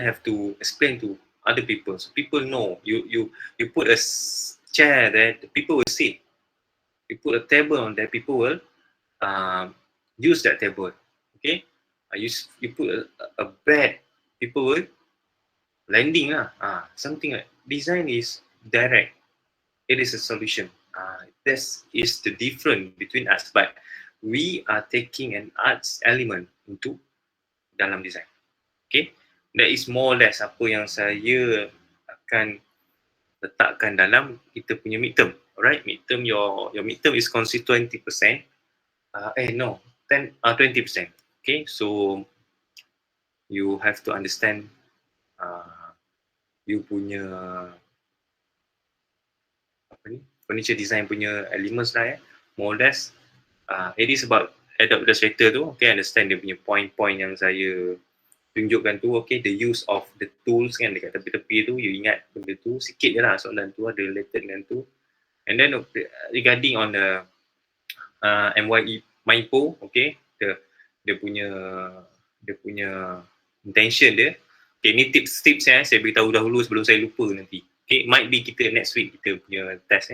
have to explain to other people, so people know. You put a chair there, the people will sit. You put a table on there, people will use that table. Okay, you put a bed, people will landing lah. Something like design is direct. It is a solution. This is the difference between us, but we are taking an arts element into dalam design. Okay, that is more or less apa yang saya akan letakkan dalam kita punya midterm. Alright, midterm, your midterm is considered 20%. No, 20%. Okay, so you have to understand you punya apa ni, furniture design punya elements lah more or less. It is about Adobe Illustrator tu, okay, understand dia punya point-point yang saya tunjukkan tu, okay, the use of the tools kan dekat tepi-tepi tu, you ingat benda tu, sikit je lah soalan tu ada related dengan tu. And then regarding on the MYE Mindpo, okay, dia punya intention dia, okay, ni tips-tips saya beritahu dahulu sebelum saya lupa nanti. Okay, might be kita next week kita punya test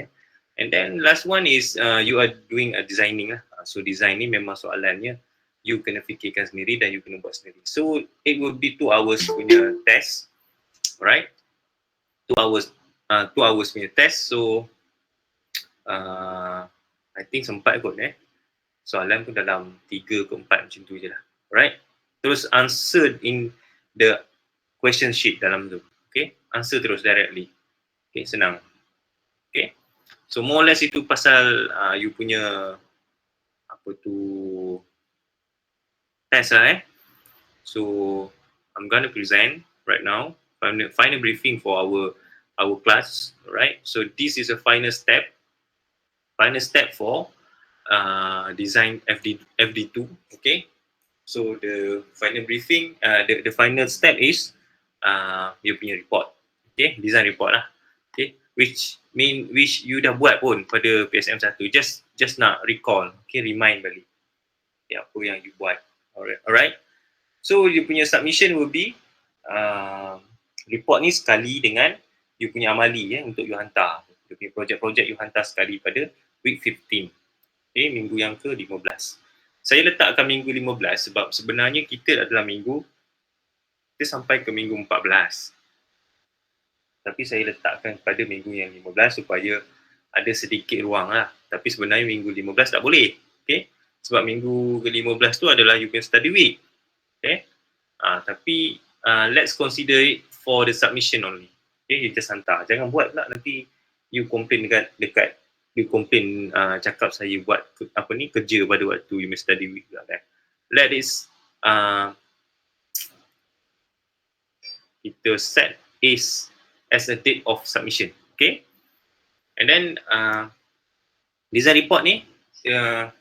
And then last one is you are doing a designing lah. So design ni memang soalannya you kena fikirkan sendiri dan you kena buat sendiri. So it will be 2 hours punya test, right? 2 hours punya test. So I think sempat kot soalan pun dalam 3 ke 4 macam tu je lah, right? Terus answer in the question sheet dalam tu, okay? Answer terus directly, okay, senang, okay? So more or less itu pasal you punya apa tu test lah So I'm gonna present right now final briefing for our class, right? So this is a final step for design FD2, okay? So the final briefing, the final step is you punya report, okay? Design report lah, okay? Which you dah buat pun pada PSM 1, just nak recall, okay, remind balik apa yang you buat. Alright. So you punya submission will be report ni sekali dengan you punya amali untuk you hantar. You punya projek-projek you hantar sekali pada week 15. Okay, minggu yang ke-15. Saya letakkan minggu 15 sebab sebenarnya kita adalah kita sampai ke minggu 14. Tapi saya letakkan pada minggu yang 15 supaya ada sedikit ruang lah. Tapi sebenarnya minggu 15 tak boleh. Okay? Sebab minggu ke-15 tu adalah you can study week. Okay? Tapi let's consider it for the submission only. Okay? You just hantar. Jangan buat pula nanti you complain dekat you complain cakap saya buat kerja pada waktu you may study week lah kan. Let is kita set is as a date of submission, okay? And then design report ni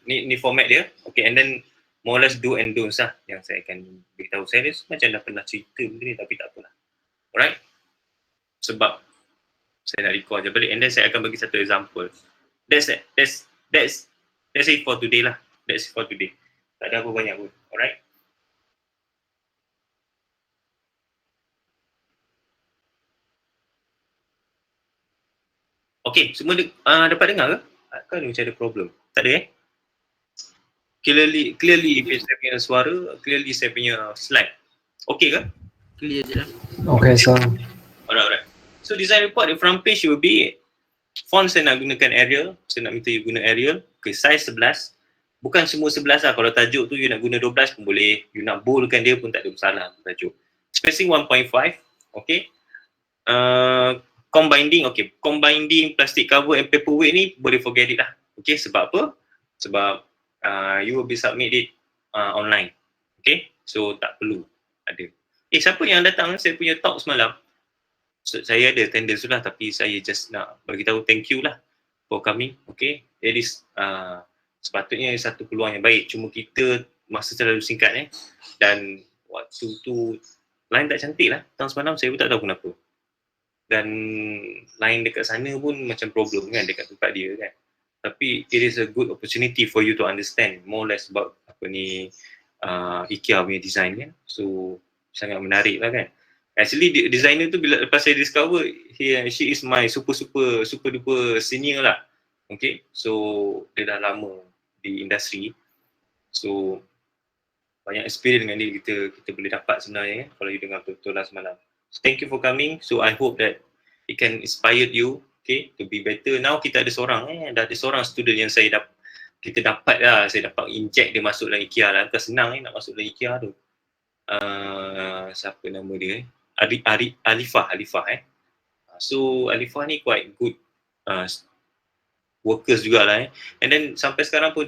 ni format dia, okay? And then more or less do and don'ts lah yang saya akan beritahu. Saya macam dah pernah cerita benda ni tapi tak apalah, alright? Sebab saya nak record je balik and then saya akan bagi satu example. That's it for today lah. That's it for today. Tak ada apa banyak pun, alright? Okay, semua dapat dengar ke? Kan macam ada problem? Tak ada Clearly saya punya suara, clearly saya punya slide. Okay ke? Clear je lah. Okay, so Alright. So design report, the front page will be font saya nak gunakan Arial. Saya nak minta you guna Arial. Okay, size 11. Bukan semua 11 lah. Kalau tajuk tu you nak guna 12 pun boleh. You nak boldkan dia pun tak ada masalah tajuk. Spacing 1.5. Okay. Combining, okay. Combining plastic cover and paperweight ni boleh forget it lah. Okay, sebab apa? Sebab you will be submit it online. Okay, so tak perlu ada. Siapa yang datang saya punya talk semalam? So, saya ada attendance tu lah tapi saya just nak bagi tahu thank you lah for coming. Okay, it is sepatutnya satu peluang yang baik. Cuma kita masa terlalu singkat dan waktu tu line tak cantik lah. Tahun semalam saya pun tak tahu kenapa. Dan line dekat sana pun macam problem kan dekat tempat dia kan. Tapi it is a good opportunity for you to understand more or less about IKEA punya design kan. So sangat menarik lah kan. Actually designer tu bila lepas saya discover, she is my super duper senior lah. Okay, so dia dah lama di industri, so banyak experience dengan dia kita boleh dapat sebenarnya kalau you dengar betul-betul lah semalam. So, thank you for coming. So I hope that it can inspire you, okay, to be better. Now kita ada seorang dah ada seorang student yang kita dapat lah, saya dapat inject dia masuk dalam IKEA lah. Bukan senang nak masuk dalam IKEA tu. Siapa nama dia? Alifah. So Alifah ni quite good workers jugalah. And then sampai sekarang pun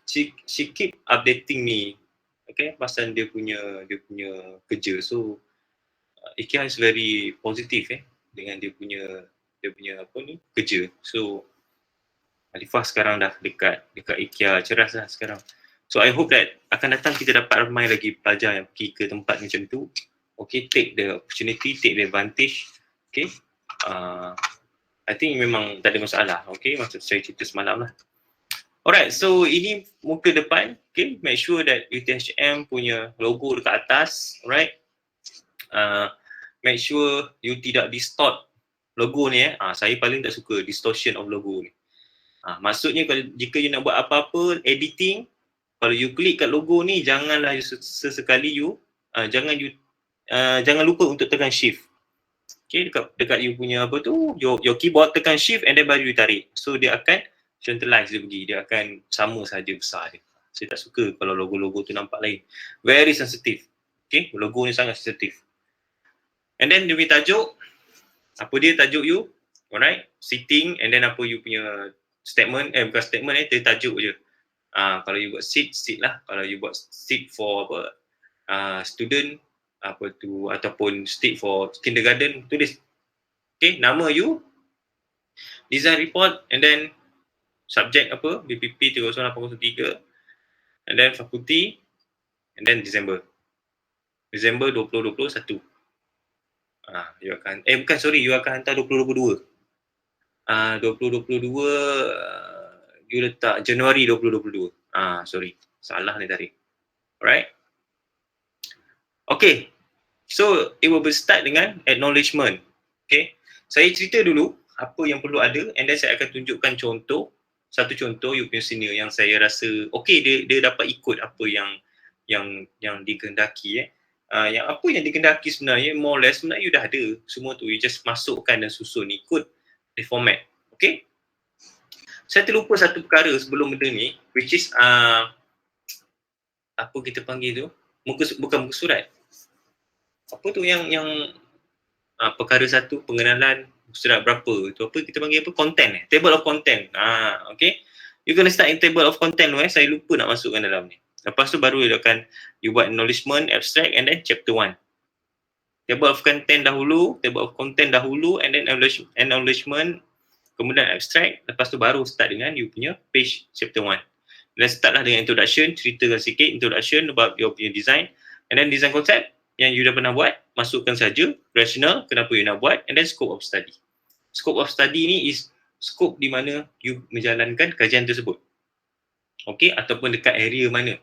she keep updating me, okay, pasal dia punya kerja. So IKEA is very positive dengan dia punya apa ni kerja. So Alifah sekarang dah dekat IKEA ceras lah sekarang. So I hope that akan datang kita dapat ramai lagi pelajar yang pergi ke tempat macam tu. Okay, take the opportunity, take the advantage. Okay, I think memang tak ada masalah. Okay, maksud saya cerita semalam lah. Alright, so ini muka depan. Okay, make sure that UTHM punya logo dekat atas. Alright, make sure you tidak distort logo ni. Saya paling tak suka distortion of logo ni. Maksudnya kalau jika you nak buat apa-apa editing, kalau you klik kat logo ni, janganlah sesekali you jangan lupa untuk tekan shift. Okay, dekat you punya apa tu, your keyboard tekan shift and then baru you tarik. So dia akan centralize dia pergi, dia akan sama saja besar dia. Saya tak suka kalau logo-logo tu nampak lain. Very sensitive. Okay, logo ni sangat sensitif. And then dia punya tajuk, apa dia tajuk you? Alright, sitting, and then apa you punya statement, bukan statement dia tajuk je. Kalau you buat seat lah. Kalau you buat seat for apa, student, apa tu, ataupun seat for kindergarten, tulis. Okay, nama you, design report, and then subject apa, BPP 30803, and then fakulti, and then December 2021. You akan, you akan hantar 2022. 2022 you letak Januari 2022. Sorry, salah ni tadi. Alright. Okay, so it will be start dengan acknowledgement. Okay, saya cerita dulu apa yang perlu ada, and then saya akan tunjukkan satu contoh you punya senior yang saya rasa okay, dia dapat ikut apa yang dikehendaki. Yang apa yang dikehendaki sebenarnya more or less sebenarnya you dah ada semua tu, you just masukkan dan susun ikut the format. Okay, saya terlupa satu perkara sebelum benda ni, which is apa kita panggil tu, bukan muka surat, apa tu yang perkara satu, pengenalan surat berapa tu, apa kita panggil apa, content, table of content. Okay, you gonna start in table of content tu. Saya lupa nak masukkan dalam ni. Lepas tu baru you buat acknowledgement, abstract, and then chapter 1. Table of content dahulu, and then acknowledgement, kemudian abstract, lepas tu baru start dengan you punya page chapter 1. Dan start lah dengan introduction, ceritakan sikit introduction about your punya design, and then design concept yang you dah pernah buat, masukkan saja, rational, kenapa you nak buat, and then scope of study. Scope of study ni is scope di mana you menjalankan kajian tersebut. Okay, ataupun dekat area mana.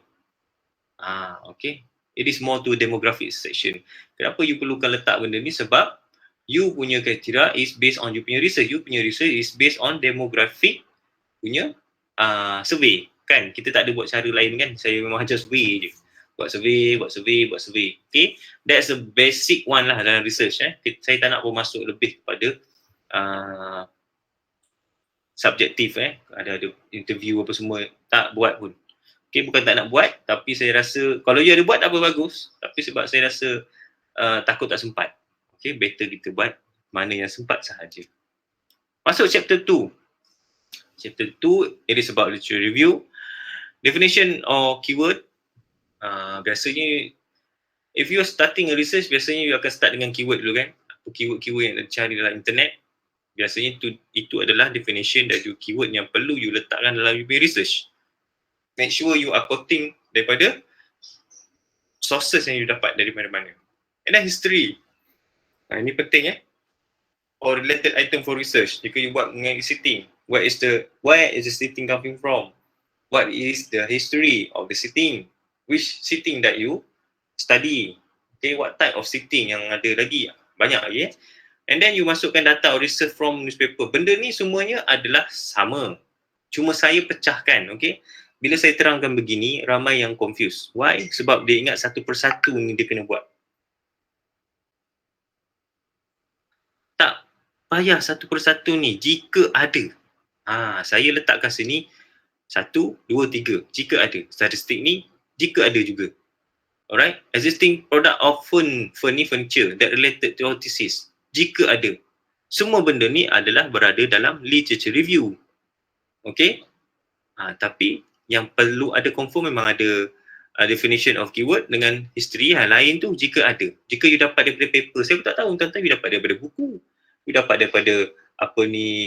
Okay, it is more to demographic section. Kenapa you perlukan letak benda ni? Sebab you punya kriteria is based on you punya research. You punya research is based on demographic punya survey. Kan? Kita tak ada buat cara lain kan? Saya memang ajar survey je. Buat survey. Okay? That's the basic one lah dalam research. Saya tak nak pun masuk lebih kepada subjektif. Ada interview apa semua. Tak buat pun. Okay, bukan tak nak buat, tapi saya rasa kalau you ada buat tak apa, bagus. Tapi sebab saya rasa takut tak sempat. Okay, better kita buat mana yang sempat sahaja. Masuk chapter 2. Chapter 2, it is about literature review. Definition or keyword. Biasanya, if you are starting a research, biasanya you akan start dengan keyword dulu kan. Apa keyword-keyword yang dicari dalam internet. Biasanya itu adalah definition dan keyword yang perlu you letakkan dalam your research. Make sure you are quoting daripada sources yang you dapat dari mana-mana. And then history. Ini penting or related item for research. Jika you buat mengenai sitting, where is the sitting coming from? What is the history of the sitting? Which sitting that you study? Okay, what type of seating yang ada lagi? Banyak lagi And then you masukkan data or research from newspaper. Benda ni semuanya adalah sama. Cuma saya pecahkan, okay? Bila saya terangkan begini, ramai yang confused. Why? Sebab dia ingat satu persatu ni dia kena buat. Tak payah satu persatu ni jika ada. Saya letakkan sini 1, 2, 3. Jika ada. Statistik ni jika ada juga. Alright? Existing product of furniture that related to autism. Jika ada. Semua benda ni adalah berada dalam literature review. Okay? Tapi yang perlu ada confirm memang ada definition of keyword dengan history. Lain tu jika ada. Jika you dapat daripada paper, saya pun tak tahu. Tentang you dapat daripada buku. You dapat daripada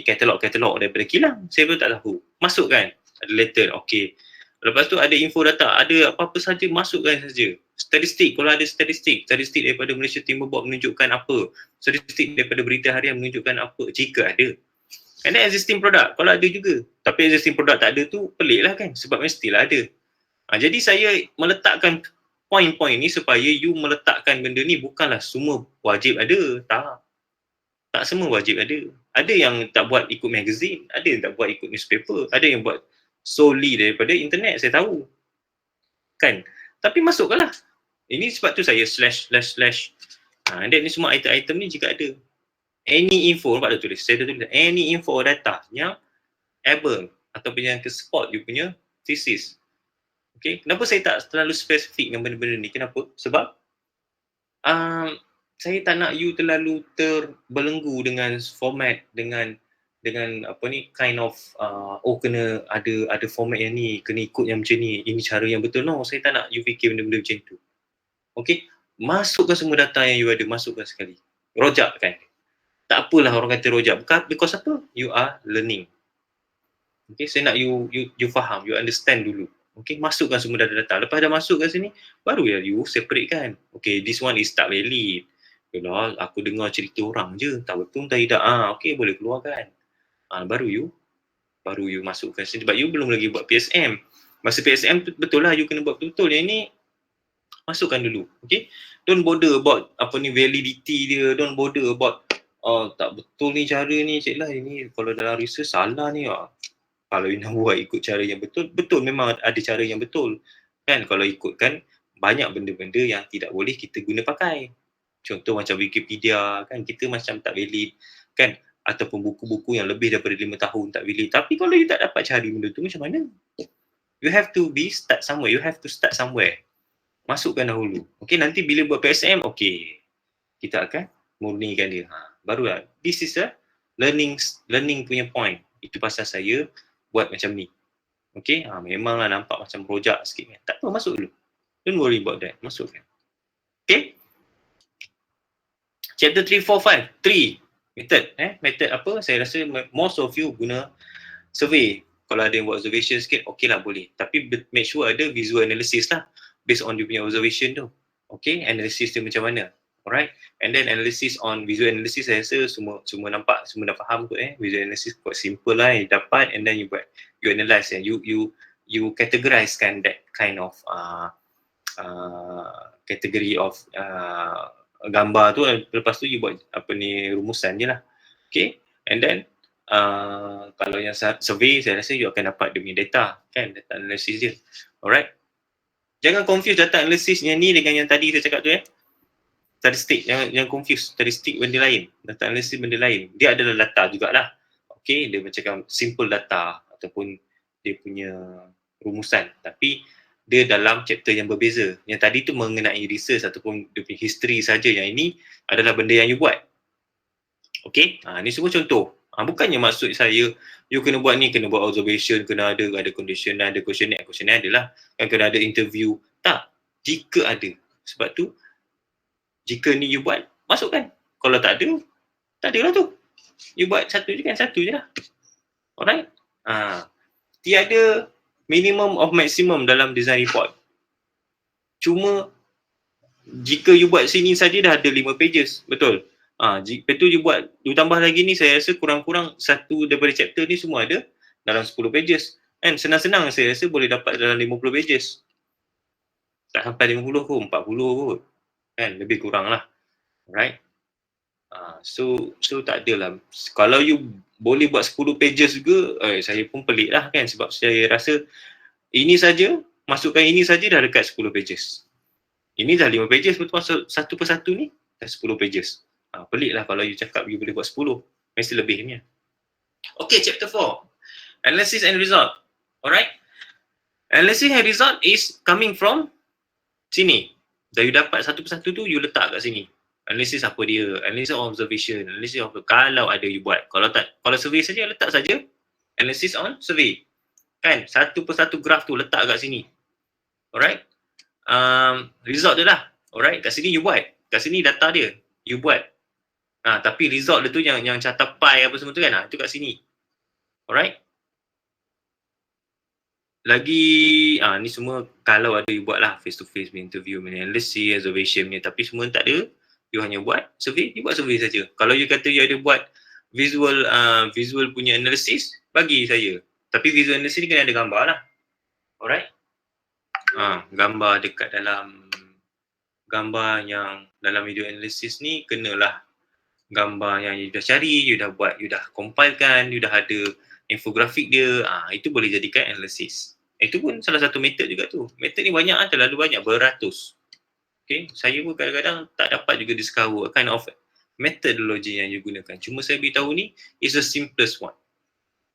katalog-katalog daripada kilang. Saya pun tak tahu. Masukkan. Ada letter. Okay. Lepas tu ada info data. Ada apa-apa saja masukkan saja. Statistik. Kalau ada statistik daripada Malaysia Timber Board menunjukkan apa. Statistik daripada Berita Harian menunjukkan apa. Jika ada. And then existing product. Kalau ada juga. Tapi existing product tak ada tu pelik lah kan. Sebab mestilah ada. Jadi saya meletakkan poin-poin ni supaya you meletakkan benda ni bukanlah semua wajib ada. Tak semua wajib ada. Ada yang tak buat ikut magazine. Ada yang tak buat ikut newspaper. Ada yang buat solely daripada internet. Saya tahu. Kan? Tapi masukkanlah. Ini sebab tu saya slash. And then ni semua item-item ni jika ada. Any info, nampak dah tulis. Saya dah tulis. Any info or data yang able ataupun yang ke support you punya thesis. Okay. Kenapa saya tak terlalu spesifik dengan benda-benda ni? Kenapa? Sebab saya tak nak you terlalu terbelenggu dengan format, dengan apa ni, kind of kena ada format yang ni, kena ikut yang macam ni, ini cara yang betul. No, saya tak nak you fikir benda-benda macam tu. Okay. Masukkan semua data yang you ada, masukkan sekali. Rojakkan. Tak apalah orang kata rojak. Because apa? You are learning. Okay, saya nak you faham, you understand dulu. Okay, masukkan semua data-data. Lepas dah masuk kat sini, baru you separate kan. Okay, this one is tak valid. Yalah, aku dengar cerita orang je. Tak betul, tak tidak. Okay, boleh keluarkan. Baru you masukkan sini. Sebab you belum lagi buat PSM. Masa PSM betul lah you kena buat betul-betul. Yang ni, masukkan dulu. Okay, don't bother about validity dia. Don't bother about tak betul ni cara ni, cik lah ini kalau dalam research salah ni. Kalau you nak buat ikut cara yang betul memang ada cara yang betul kan. Kalau ikutkan banyak benda-benda yang tidak boleh kita guna pakai, contoh macam Wikipedia kan, kita macam tak valid kan, ataupun buku-buku yang lebih daripada 5 tahun tak valid. Tapi kalau you tak dapat cari benda tu macam mana? You have to start somewhere. Masukkan dahulu. Okay, nanti bila buat PSM, okay, kita akan murnikan dia. Barulah. This is a learning punya point. Itu pasal saya buat macam ni. Okay, memanglah nampak macam rojak sikit kan. Tak apa, masuk dulu. Don't worry about that. Masukkan. Okay. Chapter 3, 4, 5. 3. Method. Method apa? Saya rasa most of you guna survey. Kalau ada yang buat observation sikit, okay lah boleh. Tapi make sure ada visual analysis lah. Based on you punya observation tu. Okay, analysis dia macam mana. Alright, and then analysis on visual analysis, saya rasa semua nampak, semua dah faham kot. Visual analysis quite simple lah, you dapat and then you analyse and you categorizekan that kind of category of gambar tu. Lepas tu you buat rumusan je lah. Okay, and then kalau yang survey, saya rasa you akan dapat dia punya data kan, data analysis dia. Alright, jangan confuse data analysis yang ni dengan yang tadi saya cakap tu. Statistik, yang confuse. Statistik benda lain, data analysis benda lain. Dia adalah data jugalah. Okay, dia macam simple data ataupun dia punya rumusan. Tapi dia dalam chapter yang berbeza. Yang tadi tu mengenai research ataupun dia punya history saja. Yang ini adalah benda yang you buat. Okay, ni semua contoh. Bukannya maksud saya you kena buat ni, kena buat observation, kena ada conditioner, ada questionnaire adalah kan, kena ada interview. Tak, jika ada. Sebab tu jika ni you buat, masukkan. Kalau tak ada lah tu. You buat satu je lah. Alright? Tiada minimum of maximum dalam design report. Cuma jika you buat sini saja dah ada 5 pages. Betul? Lepas tu you tambah lagi ni, saya rasa kurang-kurang satu daripada chapter ni semua ada dalam 10 pages. And senang-senang saya rasa boleh dapat dalam 50 pages. Tak sampai 50 kot, 40 kot. kan, lebih kurang lah, right? So tak adalah, kalau you boleh buat 10 pages juga, saya pun pelik lah kan, sebab saya rasa ini saja, masukkan ini saja dah dekat 10 pages. Ini dah 5 pages, betul masuk satu persatu ni dah 10 pages. Pelik lah kalau you cakap you boleh buat 10, mesti lebihnya. Okay, chapter 4, analysis and result. Alright, analysis and result is coming from sini. Dah you dapat satu persatu tu, you letak kat sini. Analisis apa dia, analisis on observation, analisis of kalau ada you buat. Kalau tak, kalau survey saja, letak saja analysis on survey. Kan, satu persatu graf tu letak kat sini. Alright, result dia lah. Alright, kat sini you buat. Kat sini data dia, you buat. Tapi result dia tu yang carta pie apa semua tu kan, itu kat sini. Alright. Lagi ni semua kalau ada you buat lah, face to face interview, analysis, observation ni, tapi semua tak ada, you hanya buat survey, you buat survey saja. Kalau you kata you ada buat visual punya analysis, bagi saya. Tapi visual analysis ni kena ada gambar lah. Alright. Gambar dekat dalam video analysis ni kenalah gambar yang you dah cari, you dah buat, you dah compilekan, you dah ada infografik dia, itu boleh jadikan analysis. Itu pun salah satu method juga tu. Method ni banyak, terlalu banyak, beratus. Okay, saya pun kadang-kadang tak dapat juga discover kind of methodology yang you gunakan. Cuma saya beritahu ni is the simplest one.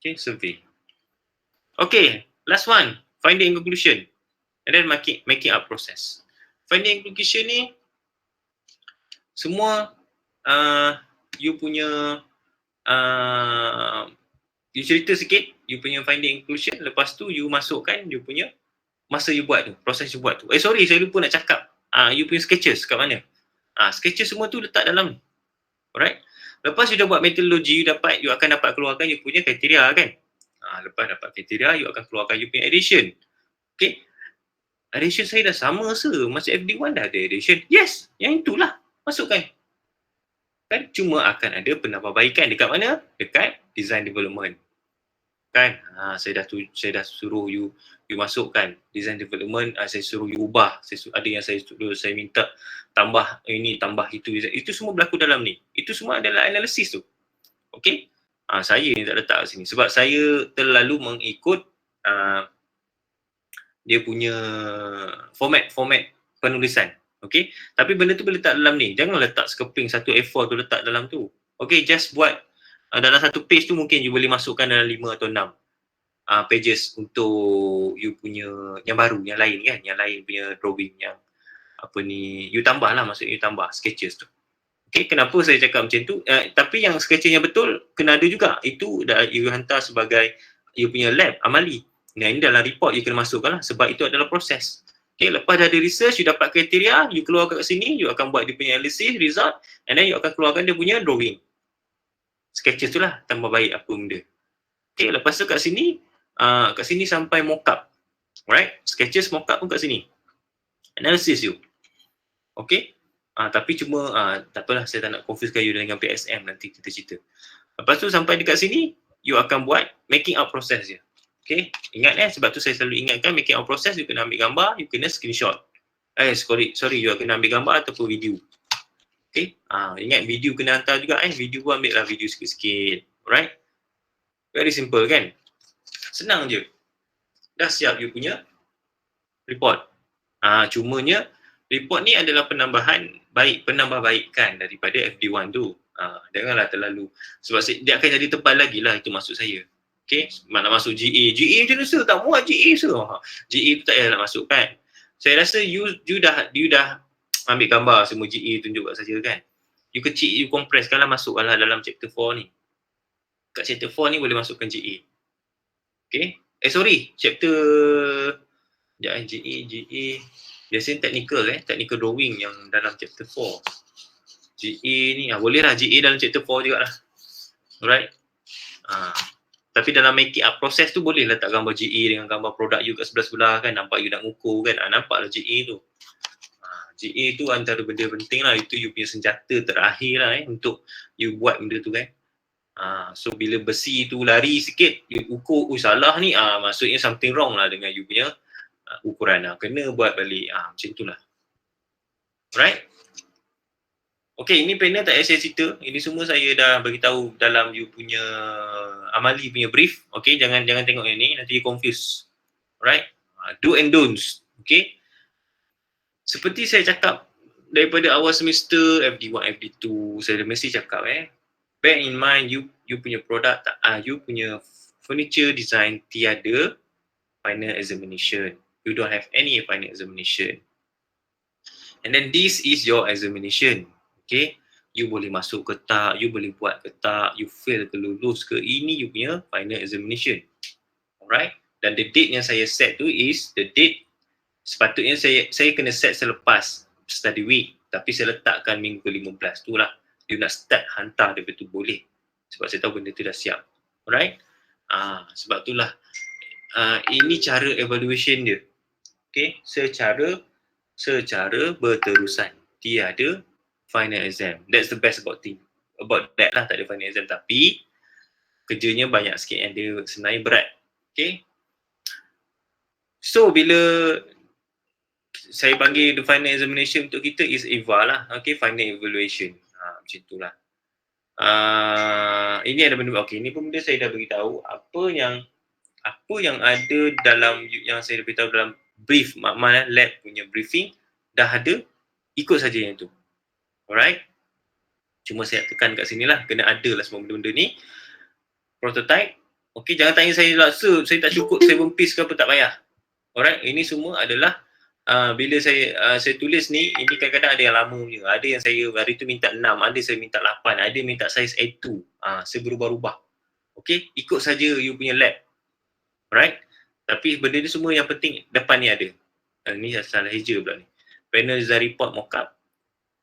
Okay, survey. Okay, last one, finding and conclusion. And then making up process. Finding and conclusion ni semua you punya you cerita sikit you punya finding and conclusion, lepas tu you masukkan you punya masa you buat tu, proses you buat tu. Sorry, saya lupa nak cakap, you punya sketches kat mana? Sketches semua tu letak dalam ni. Alright, lepas you dah buat metodologi, you akan dapat keluarkan you punya kriteria kan. Lepas dapat kriteria, you akan keluarkan you punya addition. Okay, addition saya dah sama masa FD1 dah ada addition. Yes, yang itulah masukkan. Kan cuma akan ada penambahbaikan dekat mana? Dekat design development. Kan? Saya dah suruh you masukkan design development, saya suruh you ubah. Ada yang saya minta tambah ini, tambah itu. Itu semua berlaku dalam ni. Itu semua adalah analisis tu. Okey? Saya ni tak letak kat sini sebab saya terlalu mengikut dia punya format penulisan. Okay, tapi benda tu boleh letak dalam ni. Jangan letak sekeping satu A4 tu letak dalam tu. Okay, just buat dalam satu page tu mungkin you boleh masukkan dalam 5 atau 6 pages untuk you punya yang baru, yang lain kan, yang lain punya drawing yang apa ni, you tambah lah, maksudnya you tambah sketches tu. Okay, kenapa saya cakap macam tu? Tapi yang sketches yang betul kena ada juga. Itu dah you hantar sebagai you punya lab, amali. Nah, ini dalam report you kena masukkan lah sebab itu adalah proses. Okay, lepas dah ada research, you dapat kriteria, you keluarkan kat sini, you akan buat dia punya analysis, result, and then you akan keluarkan dia punya drawing. Sketches tu lah, tambah baik apa benda. Okay, lepas tu kat sini sampai mockup. Alright, sketches, mockup pun kat sini. Analysis you. Okay, tapi cuma, tak apalah, saya tak nak confusekan you dengan PSM, nanti kita cerita. Lepas tu sampai dekat sini, you akan buat making up process je. Okay, ingat sebab tu saya selalu ingatkan making out process, you kena ambil gambar, you kena screenshot. Sorry, you kena ambil gambar ataupun video. Okay, ingat video kena hantar juga video pun ambil lah video sikit-sikit. Alright, very simple kan, senang je. Dah siap you punya report. Cumanya report ni adalah penambahbaikan daripada FD1 tu. Janganlah terlalu, sebab dia akan jadi tebal lagi lah, itu maksud saya. Okay, nak masuk GA macam mana tak muat GA GA tu tak payah nak masuk kan. Saya rasa you dah ambil gambar semua GA tunjuk kat saja kan. You kecil, you compress lah, masukkanlah dalam chapter 4 ni. Kat chapter 4 ni boleh masukkan GA. Okay, chapter GA biasanya technical drawing yang dalam chapter 4. GA ni boleh lah, GA dalam chapter 4 jugalah. Alright. Tapi dalam making up proses tu boleh letak gambar GA dengan gambar produk you kat sebelah-sebelah kan, nampak you nak ngukur kan, nampaklah GA tu. GA tu antara benda penting lah, itu you punya senjata terakhir lah untuk you buat benda tu kan. So bila besi tu lari sikit, you ukur, salah ni, maksudnya something wrong lah dengan you punya ukuran lah, kena buat balik, macam tu lah. Alright, Okay, ini panel tak payah saya cerita. Ini semua saya dah bagi tahu dalam you punya amali punya brief. Okay, jangan tengok yang ni, nanti you confuse. Alright? Do and don'ts. Okay? Seperti saya cakap daripada awal semester FD1, FD2, saya mesti cakap bear in mind you punya produk you punya furniture design tiada final examination. You don't have any final examination. And then this is your examination. Okay? You boleh masuk ke tak, you boleh buat ke tak, you fail ke lulus ke, ini you punya final examination. Alright? Dan the date yang saya set tu is the date sepatutnya saya kena set selepas study week, tapi saya letakkan minggu ke-15 tu lah. You nak start hantar dia betul boleh. Sebab saya tahu benda tu dah siap. Alright? Sebab itulah ini cara evaluation dia. Okay? Secara berterusan. Tiada final exam. That's the best about that lah, tak ada final exam. Tapi kerjanya banyak sikit yang dia sebenarnya berat. Okay? So bila saya panggil the final examination untuk kita is EVA lah. Okay, final evaluation. Macam itulah. Ini ada benda, okay, ini pun benda saya dah beritahu apa yang ada dalam yang saya beritahu dalam brief Makmal lab punya briefing dah ada, ikut saja yang tu. Alright? Cuma saya tekan kat sini lah, kena ada lah semua benda-benda ni. Prototype. Okay, jangan tanya saya laksa, saya tak cukup 7 piece ke apa, tak payah. Alright, ini semua adalah bila saya tulis ni, ini kadang-kadang ada yang lama punya. Ada yang saya hari tu minta 6, ada saya minta 8, ada minta saiz A2. Saya berubah-ubah. Okay, ikut saja you punya lab. Alright? Tapi benda ni semua yang penting depan ni ada. Ni salah hijau pula ni. Panel design report mockup.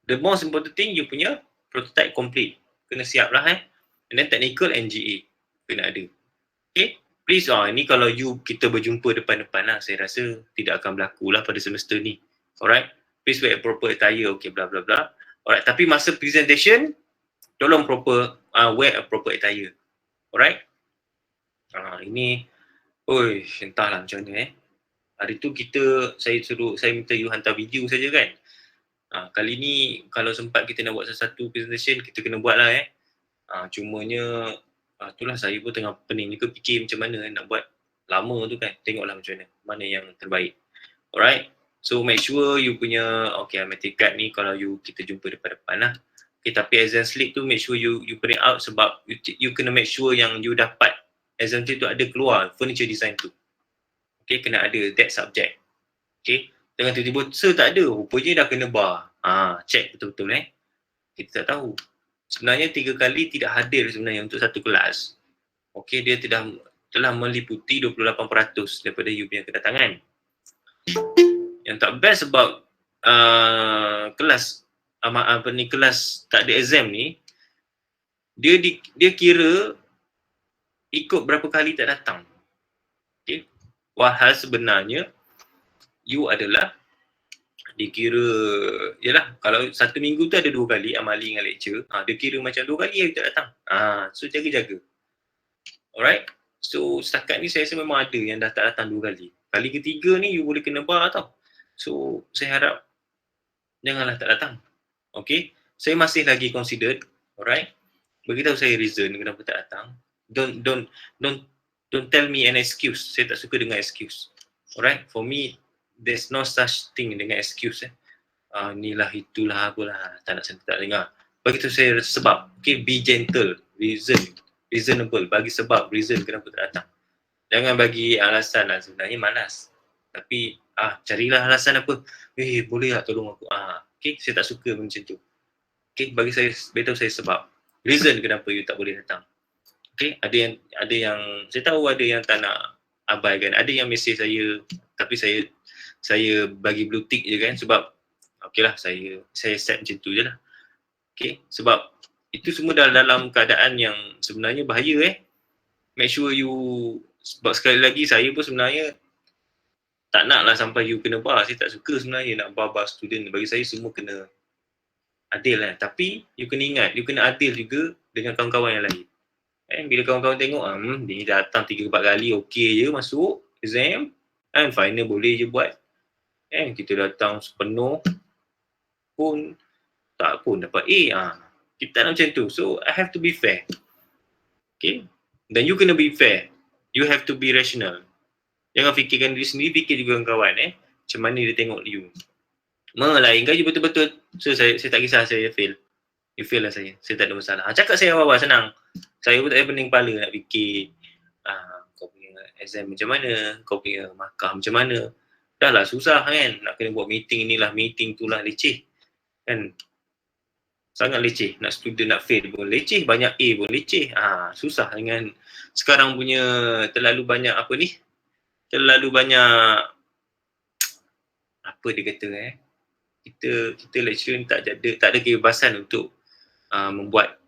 The most important thing, you punya prototype complete. Kena siap lah And then technical NGA. Kena ada. Okay? Please, ni kalau kita berjumpa depan-depan lah, saya rasa tidak akan berlaku lah pada semester ni. Alright? Please wear proper attire, okay, bla bla bla. Alright, tapi masa presentation, tolong wear a proper attire. Alright? Ini, entahlah macam mana Hari tu saya minta you hantar video saja kan. Kali ni, kalau sempat kita nak buat sesuatu presentation, kita kena buat lah cumanya, itulah saya pun tengah pening juga fikir macam mana nak buat lama tu kan. Tengoklah macam mana yang terbaik. Alright. So make sure you punya MT card ni kalau kita jumpa depan-depan lah. Okay, tapi exam slip tu make sure you print out sebab you kena make sure yang you dapat exam slip tu ada keluar furniture design tu. Okay, kena ada that subject. Okay. Jangan tiba-tiba tak ada, rupanya dah kena bar. Check betul-betul Kita tak tahu. Sebenarnya 3 kali tidak hadir sebenarnya untuk satu kelas. Okey, dia telah meliputi 28% daripada you punya kedatangan. Yang tak best about kelas kelas tak ada exam ni, dia kira ikut berapa kali tak datang. Okey. Walhal sebenarnya you adalah dikira, yalah, kalau satu minggu tu ada 2 kali amali dengan lecture, dia kira macam 2 kali yang tak datang. So jaga-jaga. Alright? So setakat ni saya rasa memang ada yang dah tak datang 2 kali. Kali ketiga ni you boleh kena bar tau. So saya harap janganlah tak datang. Okay? Saya masih lagi considered. Alright? Beritahu saya reason kenapa tak datang. Don't tell me an excuse. Saya tak suka dengan excuse. Alright? For me, there's no such thing dengan excuse inilah itulah apalah, tak nak saya tak dengar. Begitu saya sebab, okay, be gentle, reasonable, bagi sebab, reason kenapa tak datang. Jangan bagi alasan lah, sebenarnya malas. Tapi carilah alasan apa, boleh tak tolong aku, okay, saya tak suka macam tu. Okay, bagi saya, beritahu saya sebab, reason kenapa you tak boleh datang. Okay, ada yang saya tahu ada yang tak nak abaikan, ada yang mesej saya, tapi saya bagi blue tick je kan, sebab okeylah, saya set macam tu je lah. Okay, sebab itu semua dalam keadaan yang sebenarnya bahaya Make sure you, sebab sekali lagi saya pun sebenarnya tak nak lah sampai you kena bar. Saya tak suka sebenarnya nak bar student. Bagi saya semua kena adil lah. Tapi you kena ingat, you kena adil juga dengan kawan-kawan yang lain. Bila kawan-kawan tengok, dia datang 3-4 kali, okey je masuk exam, final boleh je buat. Kita datang sepenuh pun tak pun dapat A. Kita nak macam tu. So I have to be fair. Okay. Dan you kena be fair. You have to be rational. Jangan fikirkan diri sendiri, fikir juga kawan macam mana dia tengok you. Melainkan you betul-betul. So saya tak kisah saya fail. You fail lah saya tak ada masalah. Cakap saya awal-awal senang. Saya pun tak ada pening kepala nak fikir kau punya exam macam mana, kau punya markah macam mana. Dah lah susah kan, nak kena buat meeting inilah, meeting tu lah, leceh kan. Sangat leceh, nak student nak fail pun leceh, banyak A pun leceh. Susah dengan sekarang punya terlalu banyak terlalu banyak apa dia kata kita lecturer ni tak ada kebebasan untuk membuat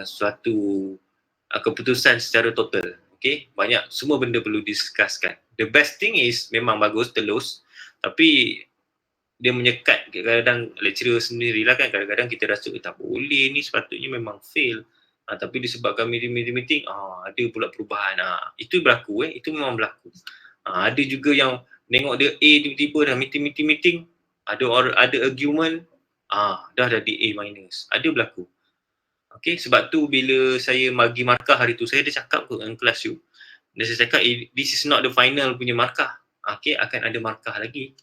suatu keputusan secara total. Okay, banyak semua benda perlu discusskan. The best thing is memang bagus telus, tapi dia menyekat kadang-kadang lecturer sendirilah kan, kadang-kadang kita rasa tak boleh ni, sepatutnya memang fail. Tapi disebabkan meeting ada pula perubahan. Itu berlaku itu memang berlaku. Ada juga yang tengok dia A tiba-tiba dah meeting ada argument dah jadi A minus. Ada berlaku. Okay, sebab tu bila saya bagi markah hari tu, saya ada cakap ke dengan kelas tu. Dan saya cakap, this is not the final punya markah. Okay, akan ada markah lagi.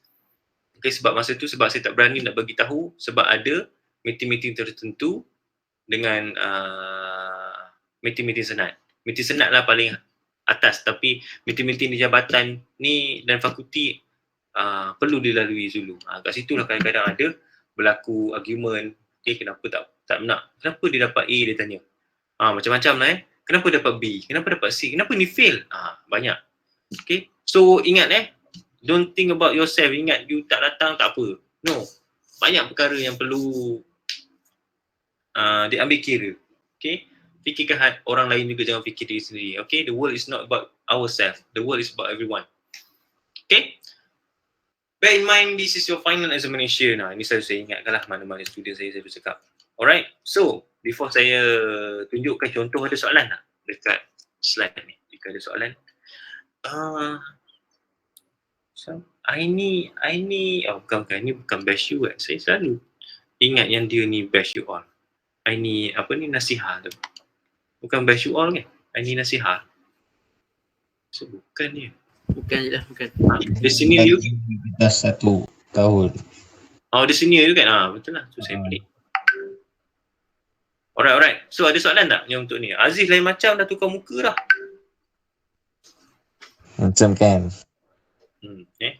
Okay, sebab masa tu, sebab saya tak berani nak bagi tahu, sebab ada meeting-meeting tertentu dengan meeting-meeting senat. Meeting senat lah paling atas, tapi meeting-meeting di jabatan ni dan fakulti perlu dilalui dulu. Kat situ lah kadang-kadang ada berlaku argument. Okay, kenapa tak nak? Kenapa dia dapat A, dia tanya. Macam-macam lah Kenapa dapat B? Kenapa dapat C? Kenapa ni fail? Banyak. Okay, so ingat don't think about yourself. Ingat you tak datang tak apa. No, banyak perkara yang perlu diambil kira. Okay, fikirkan orang lain juga, jangan fikir diri sendiri. Okay, the world is not about ourselves. The world is about everyone. Okay, bear in mind this is your final examination. Ini saya ingatkanlah mana-mana student saya bercakap. Alright, so before saya tunjukkan contoh, ada soalan tak dekat slide ni? Jika ada soalan. Aini bukan, ni bukan bash you Saya selalu ingat yang dia ni bash you all. Aini Nasiha tu. Bukan bash you all kan? Aini Nasiha. So bukan ni. Bukan je lah, bukan. Di sini you dah 1 tahun. di sini you kan? Betul lah. So saya pelik. Alright. So ada soalan tak yang untuk ni? Aziz lain macam dah tukar muka dah. Macam kan.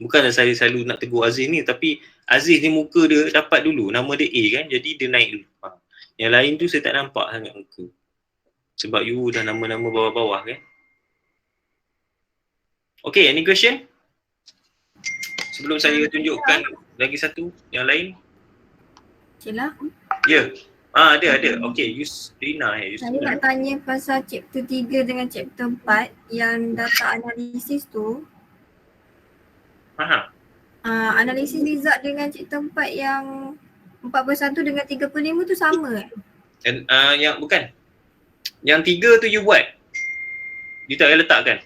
Bukanlah saya selalu nak tegur Aziz ni, tapi Aziz ni muka dia dapat dulu, nama dia A kan, jadi dia naik dulu. Yang lain tu saya tak nampak sangat muka. Sebab you dah nama-nama bawah-bawah kan. Okay, any question? Sebelum saya tunjukkan lagi satu yang lain. Cila? Ya. Ada. Okay, Rina. Saya nak tanya pasal chapter 3 dengan chapter 4 yang data analisis tu. Analisis result dengan chapter 4 yang 41 dengan 35 tu sama Yang bukan. Yang 3 tu you buat. You tak payah letakkan.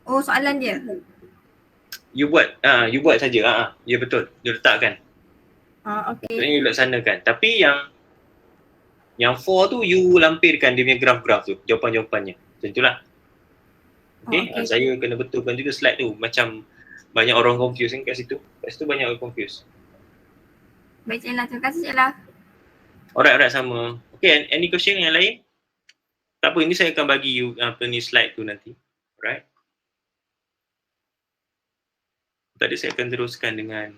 Oh, soalan dia. You buat saja. Ya betul. You letakkan. Okay. Maksudnya you laksanakan. Tapi yang 4 tu you lampirkan dia punya graf-graf tu, jawapan-jawapannya. Macam itulah. Okay? Saya kena betulkan juga slide tu. Macam banyak orang confuse kat situ. Kat situ banyak orang confuse. Baik, Cik. Terima kasih, Cik. Alright, sama. Okay, any question yang lain? Tak apa, ini saya akan bagi you slide tu nanti. Alright. Tadi saya akan teruskan dengan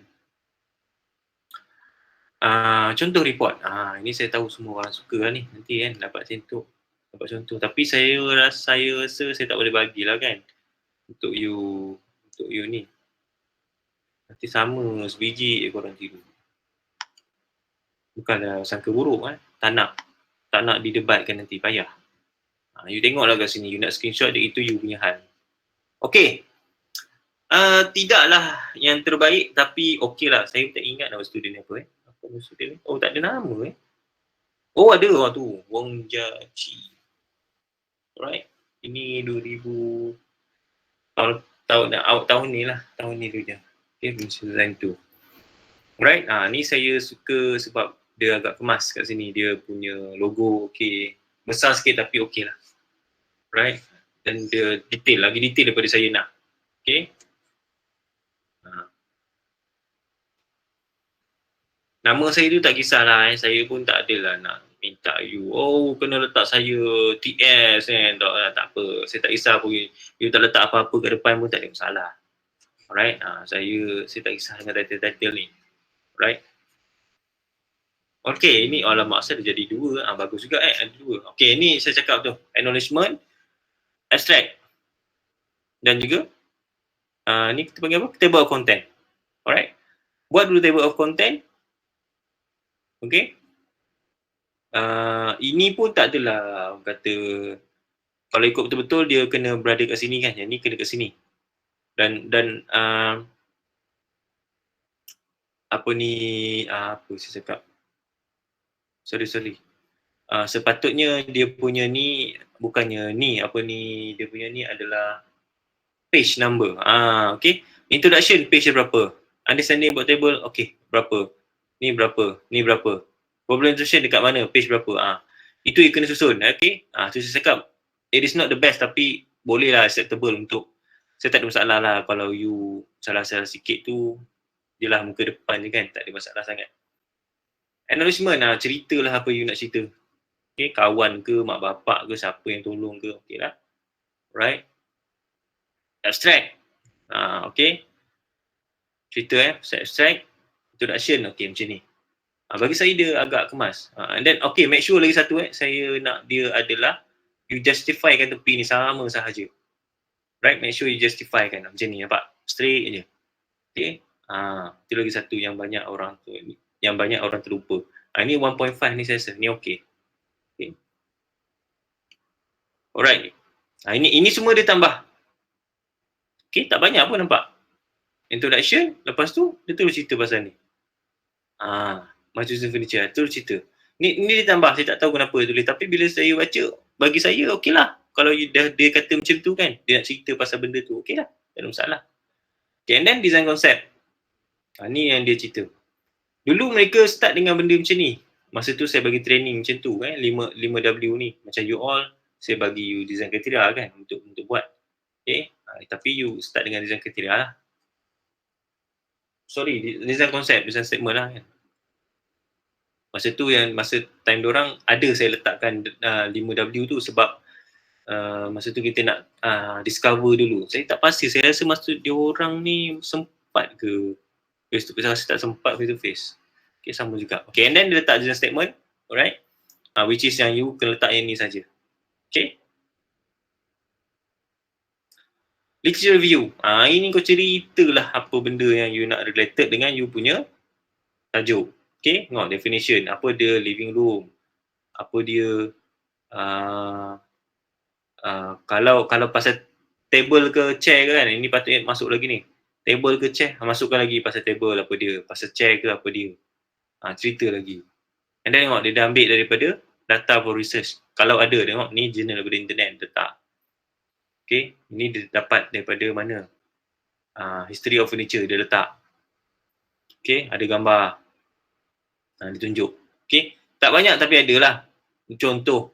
contoh report. Ini saya tahu semua orang suka lah ni. Nanti kan dapat contoh. Tapi saya rasa saya tak boleh bagilah kan. Untuk you ni. Nanti sama sebiji korang tiru. Bukanlah sangka buruk kan. Tak nak didebatkan nanti, payah. You tengoklah kat sini, you nak screenshot dia, itu you punya hal. Okay. Tidaklah yang terbaik, tapi okey lah. Saya tak ingat nama student apa student ni. Oh, tak ada nama Oh, ada orang tu. Wong Jaci. Alright. Ini 2000 tahun ni lah. Tahun ni tu je. Okay, design tu. Alright. Ni saya suka sebab dia agak kemas kat sini. Dia punya logo okey. Besar sikit tapi okey lah. Right? Dan dia detail, lagi detail daripada saya nak. Okay? Nama saya tu tak kisahlah. Saya pun tak adalah nak minta you, oh kena letak saya TS kan. Tak apa. Saya tak kisah pun. You tak letak apa-apa kat depan pun tak ada masalah. Alright? Saya tak kisah dengan title-title ni. Alright? Okay, ni alamak saya dah jadi 2. Bagus juga ada 2. Okay, ni saya cakap tu. Acknowledgement, abstract. Dan juga ni kita panggil apa? Table of content. Alright? Buat dulu table of content. Okay? Ini pun tak adalah kata kalau ikut betul-betul dia kena berada kat sini kan. Yang ni kena kat sini. Dan apa ni apa saya cakap? Sorry. Sepatutnya dia punya ni bukannya ni apa ni, dia punya ni adalah page number. Okay. Introduction page berapa? Understanding about table, okay, berapa? Ni berapa? Ni berapa? Problem introduction dekat mana? Page berapa? Itu yang kena susun. Okay. Tu saya cakap it is not the best tapi boleh lah acceptable untuk, saya tak ada masalah lah kalau you salah-salah sikit tu, jelah muka depan je kan, tak ada masalah sangat. Acknowledgement ceritalah apa you nak cerita. Okay, kawan ke, mak bapak ke, siapa yang tolong ke, okay lah. Right. Abstract. Okay. Cerita abstract. Introduction, okay macam ni. Bagi saya dia agak kemas. And then, okay, make sure lagi satu saya nak dia adalah you justify kan tepi ni sama sahaja. Right, make sure you justify kan macam ni, nampak? Straight je. Okay. Itu lagi satu yang banyak orang terlupa. Ni 1.5 ni saya rasa, ni okay. Okay. Alright. Ini semua dia tambah. Okay, tak banyak pun nampak. Introduction, lepas tu dia terus cerita pasal ni. Macam furniture, terus cerita. Ni dia tambah, saya tak tahu kenapa dia tulis. Tapi bila saya baca, bagi saya okey lah. Kalau dia kata macam tu kan, dia nak cerita pasal benda tu, okey lah. Tak ada masalah. Okay, and then design concept. Ni yang dia cerita. Dulu mereka start dengan benda macam ni. Masa tu saya bagi training macam tu kan, 5W ni. Macam you all, saya bagi you design kriteria kan untuk buat. Okay, tapi you start dengan design kriteria lah. Sorry, design concept, design statement lah kan. Masa tu yang masa time diorang ada saya letakkan 5W tu sebab masa tu kita nak discover dulu. Saya tak pasti, saya rasa masa diorang ni sempat ke face to face, saya rasa tak sempat face to face. Okay, sama juga. Okay, and then dia letak design statement, alright, which is yang you kena letak yang ni saja. Okay. Literature review. Ini kau ceritalah apa benda yang you nak related dengan you punya tajuk. Okay, tengok definition. Apa dia living room? Apa dia kalau pasal table ke chair ke kan, ini patutnya masuk lagi ni. Table ke chair, masukkan lagi pasal table apa dia, pasal chair ke apa dia. Cerita lagi. And then tengok dia dah ambil daripada data for research. Kalau ada, tengok ni journal daripada internet letak. Okay, ini dia dapat daripada mana? History of furniture dia letak. Okay, ada gambar. Ditunjuk. Okay, tak banyak tapi ada lah. Contoh.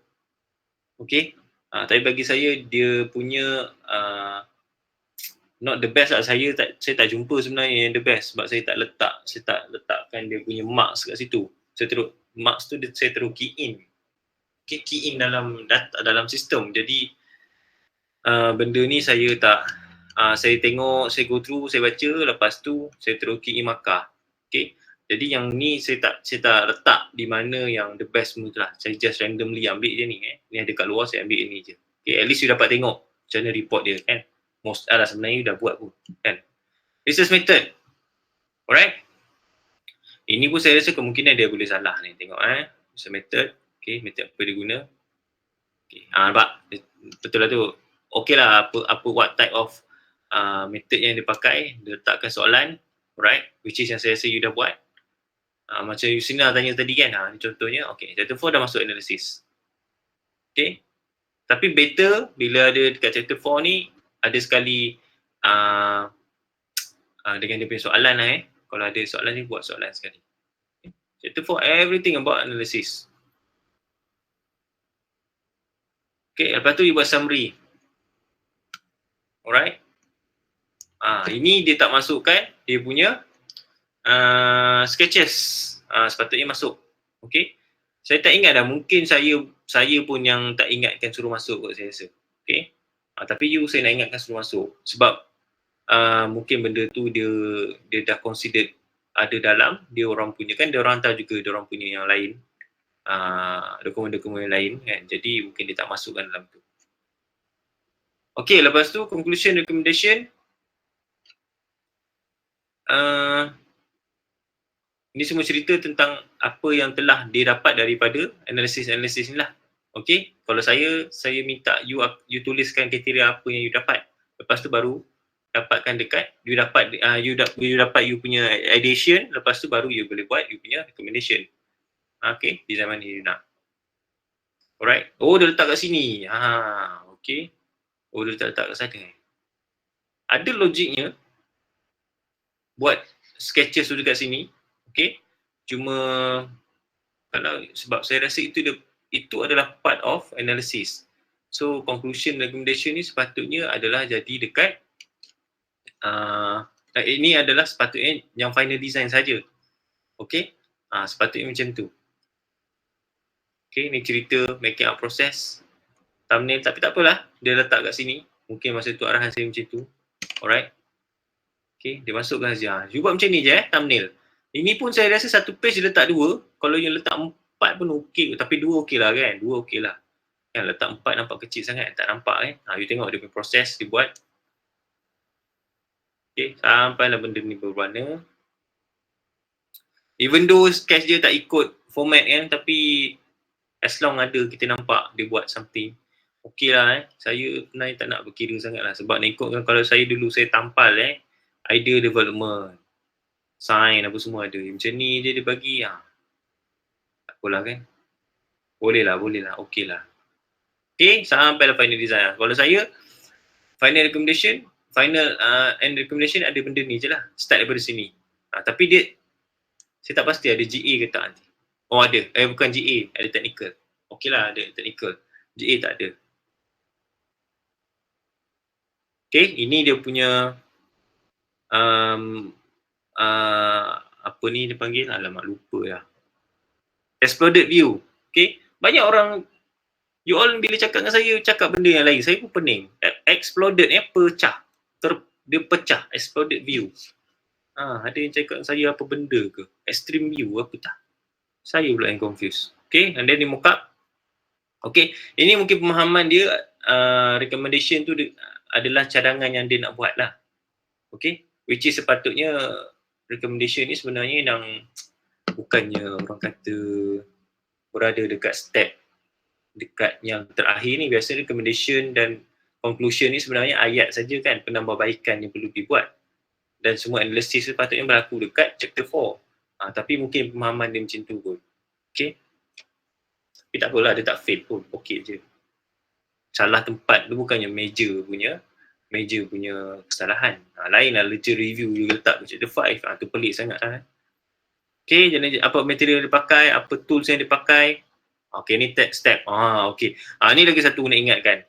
Okay, tapi bagi saya dia punya not the best lah. Saya tak jumpa sebenarnya yang the best sebab saya tak letakkan dia punya marks kat situ. Saya terus marks tu saya terus key in. Okay, key in dalam data, dalam sistem. Jadi benda ni saya tak saya tengok, saya go through, saya baca, lepas tu saya terus key in markah. Okay, jadi yang ni saya tak letak di mana yang the best semua tu lah. Saya just randomly ambil je ni. Ni ada kat luar, saya ambil ni je. Okay, at least you dapat tengok macam mana report dia kan. Most sebenarnya you dah buat pun kan. Research method. Alright. Ini pun saya rasa kemungkinan dia boleh salah ni. Tengok research method. Okay, method apa dia guna. Okay, nampak? Betul lah tu. Okay lah apa what type of method yang dia pakai. Dia letakkan soalan. Alright. Which is yang saya rasa you dah buat. Macam Yusina tanya tadi kan, ni contohnya, okay, chapter 4 dah masuk analysis. Okay, tapi better bila ada dekat chapter 4 ni, ada sekali dengan dia punya soalan lah kalau ada soalan ni, buat soalan sekali. Okay. Chapter 4 everything about analysis. Okay, lepas tu you buat summary. Alright. Ini dia tak masukkan dia punya sketches. Sepatutnya masuk. Okay. Saya tak ingat dah, mungkin saya pun yang tak ingatkan suruh masuk kot saya rasa. Okay. Tapi you saya nak ingatkan suruh masuk. Sebab mungkin benda tu dia dah considered ada dalam dia orang punya, kan dia orang hantar juga dia orang punya yang lain, dokumen-dokumen yang lain kan, jadi mungkin dia tak masukkan dalam tu. Okay, lepas tu conclusion recommendation. Ini semua cerita tentang apa yang telah dia dapat daripada analisis ni lah. Okay, kalau saya minta you tuliskan kriteria apa yang you dapat. Lepas tu baru dapatkan dekat, you dapat you punya ideation, lepas tu baru you boleh buat you punya recommendation. Okay, di zaman ni you nak. Alright. Oh, dia letak kat sini. Okay. Oh, dia letak kat sana. Ada logiknya buat sketches tu dekat sini. Okay. Cuma kalau sebab saya rasa itu adalah part of analysis. So conclusion recommendation ni sepatutnya adalah jadi dekat ini adalah sepatutnya yang final design saja. Okay. Sepatutnya macam tu. Okay, ni cerita making up process thumbnail, tapi tak apalah, dia letak kat sini. Mungkin masa tu arahan saya macam tu. Alright. Okay, dia masukkan saja. You buat macam ni je thumbnail. Ini pun saya rasa satu page dia letak 2. Kalau yang letak 4 pun okey, tapi 2 okey lah kan. 2 okey lah. Kan letak 4 nampak kecil sangat, tak nampak you tengok dia punya proses dia buat. Okay, sampailah benda ni berwarna. Even though sketch dia tak ikut format kan, tapi as long ada kita nampak dia buat something, okey lah Saya sebenarnya tak nak berkira sangat lah, sebab nak ikutkan kalau saya dulu saya tampal idea development, sign apa semua ada. Macam ni je dia bagi, tak apalah kan. Boleh lah, okey lah. Okay, sampailah final design. Kalau saya, final recommendation, and recommendation ada benda ni je lah. Start daripada sini. Tapi dia, saya tak pasti ada GA ke tak nanti. Oh ada, bukan GA, ada technical. Okey lah, ada technical. GA tak ada. Okay, ini dia punya apa ni dia panggil, alamak lupa lah. Exploded view. Okay, banyak orang, you all bila cakap dengan saya, cakap benda yang lain, saya pun pening. Exploded pecah. Dia pecah, exploded view. Ada yang cakap dengan saya apa benda ke? Extreme view apa tak? Saya pula yang confused. Okay, and then di mockup. Okay, ini mungkin pemahaman dia, recommendation tu adalah cadangan yang dia nak buat lah. Okay, which is sepatutnya recommendation ni sebenarnya yang bukannya orang kata berada dekat step dekat yang terakhir ni. Biasa recommendation dan conclusion ni sebenarnya ayat saja kan, penambahbaikan yang perlu dibuat. Dan semua analisis sepatutnya berlaku dekat chapter 4. Tapi mungkin pemahaman dia macam tu pun. Okay. Tapi tak apalah, dia tak fail pun. Okay je. Salah tempat tu bukannya major punya kesalahan. Lainlah lecture review you letak ke chapter 5. Tu pelik sangat lah. Okay, jadi apa material dia pakai, apa tools yang dia pakai. Okay, ni step. Okay. Ni lagi satu nak ingatkan.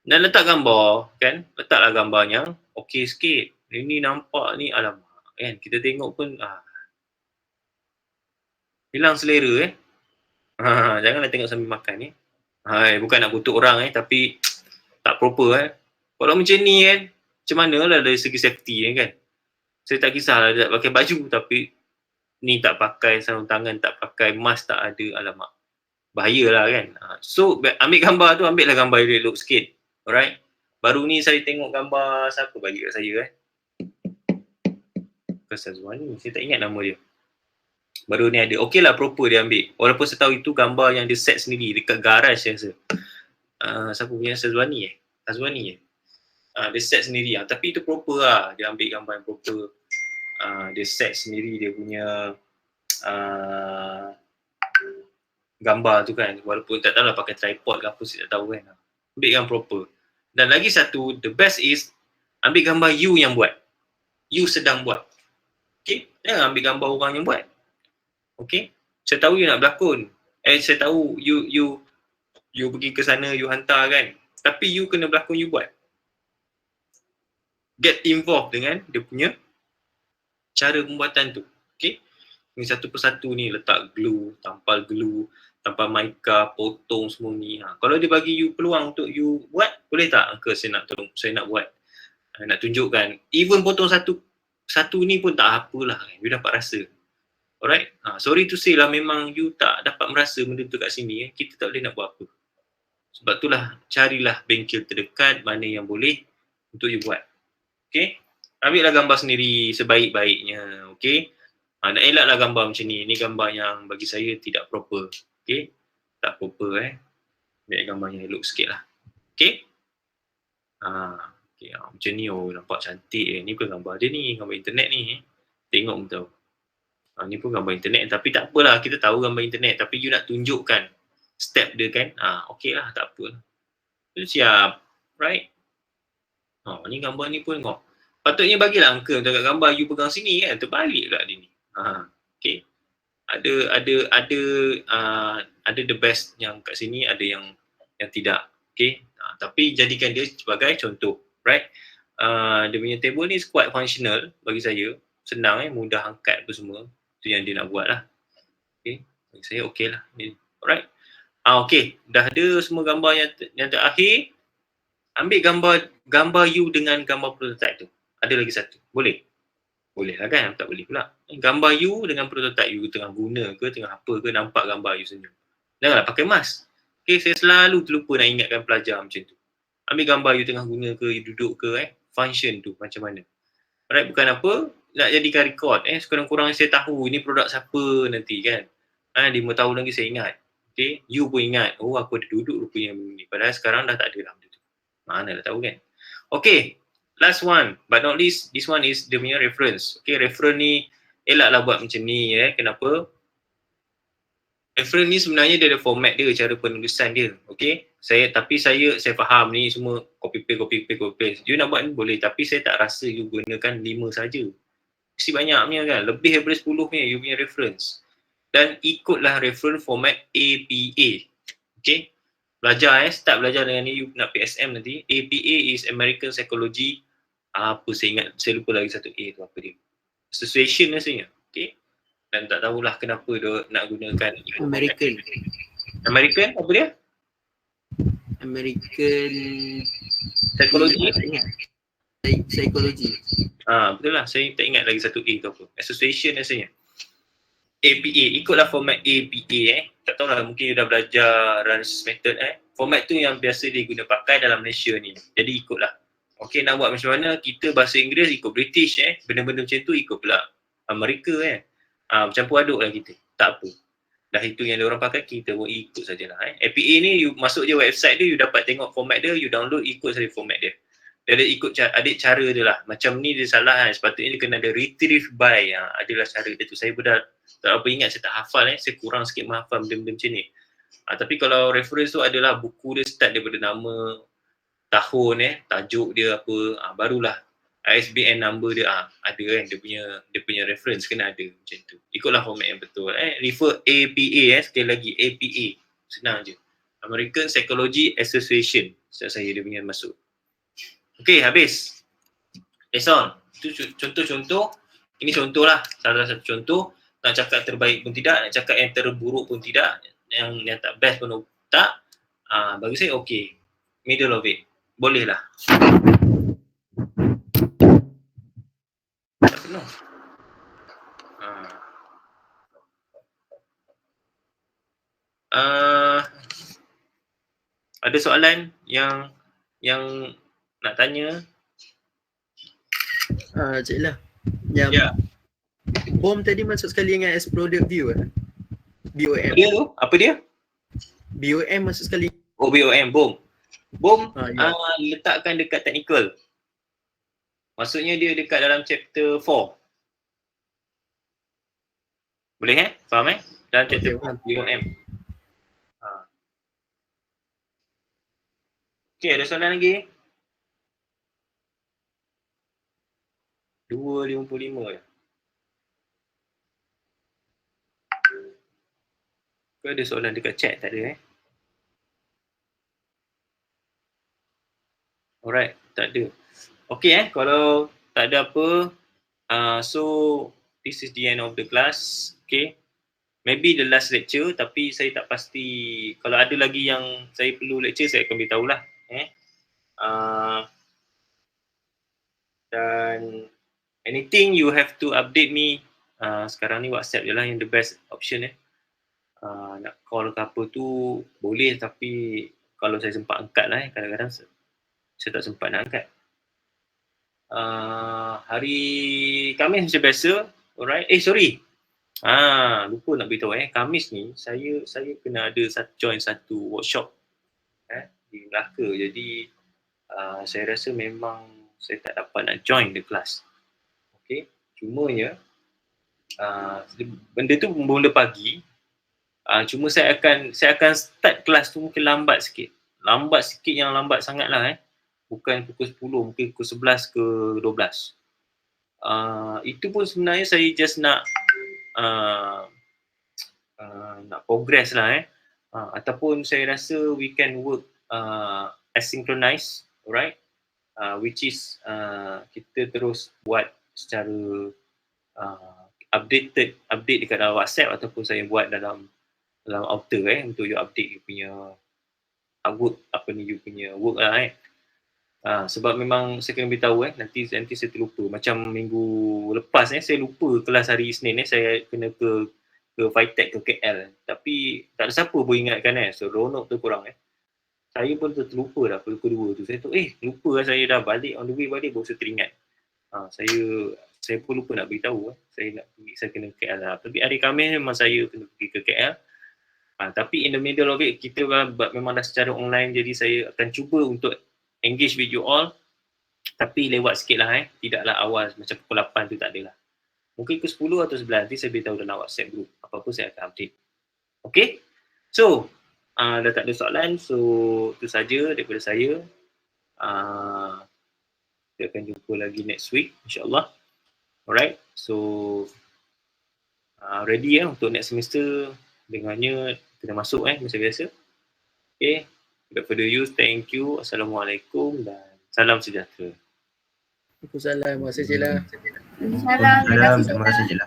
Dan letak gambar, kan? Letaklah gambar yang okay sikit. Ini nampak ni, alamak. Kan? Kita tengok pun, hilang selera janganlah tengok sambil makan ni. Bukan nak kutuk orang tapi tak proper Kalau macam ni kan, macam mana lah dari segi safety kan. Saya tak kisahlah dia tak pakai baju, tapi ni tak pakai sarung tangan, tak pakai mask, tak ada, alamak. Bahayalah kan. So ambil gambar tu, ambillah gambar yang elok sikit. Alright. Baru ni saya tengok gambar siapa bagi kat saya Syazwani, saya tak ingat nama dia. Baru ni ada. Okey lah, proper dia ambil. Walaupun saya tahu itu gambar yang dia set sendiri dekat garage saya rasa. Siapa punya Syazwani Azwani dia set sendiri tapi itu proper lah. Dia ambil gambar yang proper. Dia set sendiri dia punya gambar tu kan. Walaupun tak tahu lah pakai tripod ke apa, saya tak tahu kan. Ambil yang proper. Dan lagi satu, the best is ambil gambar you yang buat. You sedang buat. Okay, jangan ambil gambar orang yang buat. Okay? Saya tahu you nak berlakon. Saya tahu you pergi ke sana, you hantar kan. Tapi you kena berlakon, you buat. Get involved dengan dia punya cara pembuatan tu. Okay? Ni satu persatu ni letak glue, tampal mica, potong semua ni. Kalau dia bagi you peluang untuk you buat, boleh tak? Uncle, saya nak tolong, saya nak buat. Nak tunjukkan. Even potong satu ni pun tak apalah. You dapat rasa. Alright? Sorry to say lah, memang you tak dapat merasa benda tu kat sini. Kita tak boleh nak buat apa. Sebab itulah, carilah bengkel terdekat mana yang boleh untuk you buat. Okay? Ambil lah gambar sendiri sebaik-baiknya. Okay? Nak elaklah gambar macam ni. Ni gambar yang bagi saya tidak proper. Okay? Tak proper Ambil gambar yang elok sikit lah. Okay? Okay, macam ni, nampak cantik Ni pun gambar dia ni, gambar internet ni Tengok pun tahu. Ni pun gambar internet, tapi tak apalah, kita tahu gambar internet, tapi you nak tunjukkan step dia kan, okey lah, tak apa. You siap, right? Ni gambar ni pun tengok. Patutnya bagilah uncle dekat gambar you pegang sini kan, terbalik pula dia ni. Okay. Ada the best yang kat sini, ada yang tidak. Okay. Tapi jadikan dia sebagai contoh, right? Dia punya table ni quite functional bagi saya. Senang mudah angkat apa semua. Tu yang dia nak buat lah. Okay. Bagi saya okey lah. Alright. Okay. Dah ada semua gambar yang terakhir. Ambil gambar you dengan gambar prototype tu. Ada lagi satu. Boleh? Boleh lah kan? Tak boleh pula. Gambar you dengan prototype you tengah guna ke, tengah apa ke, nampak gambar you senyum. Janganlah pakai mask. Okay, saya selalu terlupa nak ingatkan pelajar macam tu. Ambil gambar you tengah guna ke, you duduk ke, function tu macam mana. Alright, bukan apa, nak jadikan record. Sekurang-kurangnya saya tahu ini produk siapa nanti kan. 5 tahun lagi saya ingat. Okay, you pun ingat, aku ada duduk rupanya ni. Padahal sekarang dah tak ada lah. Mana dah tahu kan. Okay, last one, but not least, this one is dia punya reference. Okay, reference ni elaklah buat macam ni Kenapa? Reference ni sebenarnya dia ada format dia, cara penulisan dia. Okay, tapi saya faham ni semua copy paste. You nak buat ni boleh, tapi saya tak rasa you gunakan 5 saja. Mesti banyaknya kan, lebih daripada 10 ni you punya reference. Dan ikutlah reference format APA. Okay, belajar start belajar dengan ni, you nak PSM nanti. APA is American Psychology, saya lupa lagi satu A tu apa dia, association rasanya. Okay, dan tak tahulah kenapa dia nak gunakan American apa dia, American Psychology. Psychology. Betul lah, saya tak ingat lagi satu A tu apa, association rasanya. APA, ikutlah format APA tak tahulah, mungkin you dah belajar Runs method format tu yang biasa dia guna pakai dalam Malaysia ni, jadi ikutlah. Okay, nak buat macam mana, kita bahasa Inggeris ikut British benda-benda macam tu ikut pula Amerika campur aduk lah kita, tak apa, dah itu yang diorang pakai, kita pun ikut sajalah APA ni you masuk je website dia, you dapat tengok format dia, you download, ikut saja format dia. Dia ada cara dia lah, macam ni dia salah sepatutnya dia kena ada retrieve by, adalah cara dia tu. Saya pun dah tak apa ingat, saya tak hafal saya kurang sikit menghafal benda-benda macam ni. Tapi kalau reference tu adalah buku dia start daripada nama, tahun tajuk dia apa, barulah ISBN number dia ada dia punya reference kena ada macam tu. Ikutlah format yang betul. Refer APA sekali lagi APA. Senang je. American Psychology Association. Saya dia punya masuk. Okay, habis. Lesson. Itu contoh-contoh. Ini contoh lah. Salah satu contoh. Nak cakap terbaik pun tidak. Nak cakap yang terburuk pun tidak. Yang tak best pun tak. Bagi saya okay. Middle of it. Boleh lah. Tak penuh. Ada soalan yang nak tanya? Cik lah. Yang BOM tadi masuk sekali dengan Exploded View BOM. Dia tu? Apa dia? BOM masuk sekali. Oh, BOM, BOM. BOM Ya. letakkan dekat technical. Maksudnya dia dekat dalam chapter 4. Boleh Faham Dalam chapter 4 BOM. Okay, ada soalan lagi? 2.55 je. Ke ada soalan dekat chat? Tak ada Alright, tak ada. Okay kalau tak ada apa, so this is the end of the class. Okay, maybe the last lecture, tapi saya tak pasti. Kalau ada lagi yang saya perlu lecture, saya akan beritahu lah. Dan anything you have to update me. Sekarang ni WhatsApp je lah yang the best option nak call ke apa tu boleh, tapi kalau saya sempat angkat lah kadang-kadang saya tak sempat nak angkat. Hari Khamis macam biasa, alright. Sorry, lupa nak beritahu Khamis ni saya kena ada join satu workshop di Melaka. Jadi saya rasa memang saya tak dapat nak join the class. Okay, cumanya benda tu mula pagi. Cuma saya akan start kelas tu mungkin lambat sikit yang lambat sangat lah bukan pukul 10, mungkin pukul 11 ke 12. Itu pun sebenarnya saya just nak progress lah ataupun saya rasa we can work asynchronous, alright, which is kita terus buat secara update dekat dalam WhatsApp, ataupun saya buat dalam Outer untuk you update you punya work, you punya work lah sebab memang saya kena beritahu nanti saya terlupa. Macam minggu lepas saya lupa kelas hari Isnin saya kena ke Fitech ke KL, tapi tak ada siapa pun ingatkan seronok tu korang saya pun terlupa dah pukul 2 tu. Saya tu lupa lah, saya dah balik, on the way balik baru saya teringat. Saya pun lupa nak beritahu saya kena KL lah. Tapi hari Khamis memang saya kena pergi ke KL. Tapi in the middle of it, kita memang dah secara online, jadi saya akan cuba untuk engage with you all, tapi lewat sikit lah tidaklah awal macam pukul 8 tu, tak adalah. Mungkin ke 10 atau 11 nanti saya beritahu dalam WhatsApp group, apa-apa saya akan update. Okay, so dah tak ada soalan, so itu saja daripada saya. Kita akan jumpa lagi next week insyaAllah. Alright, so ready untuk next semester. Dengannya kita masuk macam biasa. Okay, without further ado, thank you. Assalamualaikum dan salam sejahtera. Waalaikumsalam. Terima kasih Cila. Salam. Terima kasih Cila.